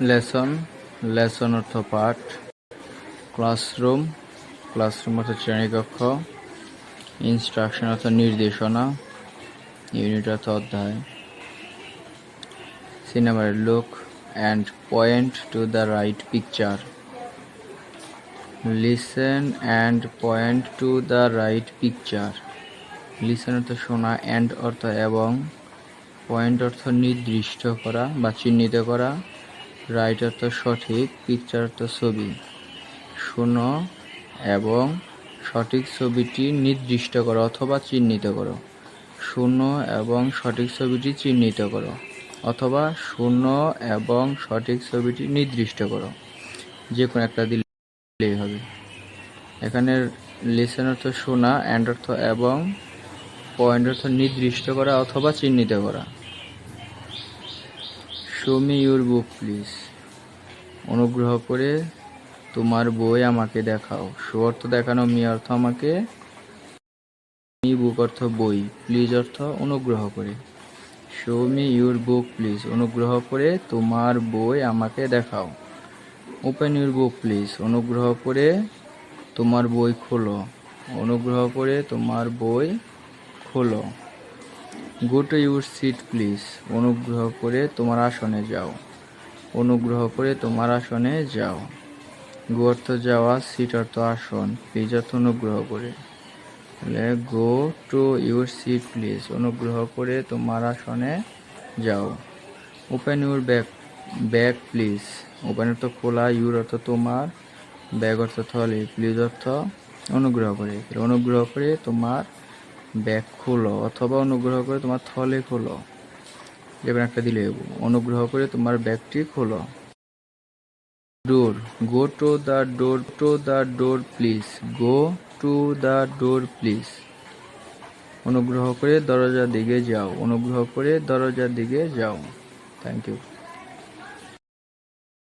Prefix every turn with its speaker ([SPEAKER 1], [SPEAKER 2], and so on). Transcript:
[SPEAKER 1] Lesson, lesson অর্থ পাঠ। Classroom, classroom অর্থ শ্রেণীকক্ষ। ইনস্ট্রাকশন অর্থ নির্দেশনা। ইউনিট অর্থ অধ্যায়। সিনেমার look and point to the right picture. Listen and point to the right picture. Listen অর্থ শোনা, অ্যান্ড অর্থ এবং, পয়েন্ট অর্থ নির্দিষ্ট করা বা চিহ্নিত করা, রাইট অর্থ সঠিক, পিকচার অর্থ ছবি। শোনো এবং সঠিক ছবিটি নির্দিষ্ট করো অথবা চিহ্নিত করো। শোনো এবং সঠিক ছবিটি চিহ্নিত করো, অথবা শোনো এবং সঠিক ছবিটি নির্দিষ্ট করো, যে কোনো একটা দিলেই হবে। এখানে লিসেন অর্থ শোনা, অ্যান্ড অর্থ এবং, পয়েন্ট অর্থ নির্দিষ্ট করা অথবা চিহ্নিত করা। Show me your book please. অনুগ্রহ করে তোমার বই আমাকে দেখাও। শো অর্থ দেখানো, মি অর্থ আমাকে, মি বুক অর্থ বই, প্লিজ অর্থ অনুগ্রহ করে। Show me your book please. অনুগ্রহ করে তোমার বই আমাকে দেখাও। Open your book please. অনুগ্রহ করে তোমার বই খোলো। অনুগ্রহ করে তোমার বই খোলো। Go to your seat please. অনুগ্রহ করে তোমার আসনে যাও। অনুগ্রহ করে তোমার আসনে যাও। গো অর্থ যাওয়া, সিট অর্থ আসন, প্লিজ অর্থ অনুগ্রহ করে। Go to your seat please. অনুগ্রহ করে তোমার আসনে যাও। Open your bag please. Open অর্থ খোলা, ইউর অর্থ তোমার, ব্যাগ অর্থ থলে, প্লিজ অর্থ অনুগ্রহ করে। অনুগ্রহ করে তোমার ব্যাগ খোলো, অথবা অনুগ্রহ করে তোমার থলে খোলো, যেমন একটা দিলে অনুগ্রহ করে তোমার ব্যাগটি খোলো। Door, go to the door, to the door please. Go to the door please. অনুগ্রহ করে দরজার দিকে যাও। অনুগ্রহ করে দরজার দিকে যাও। Thank you.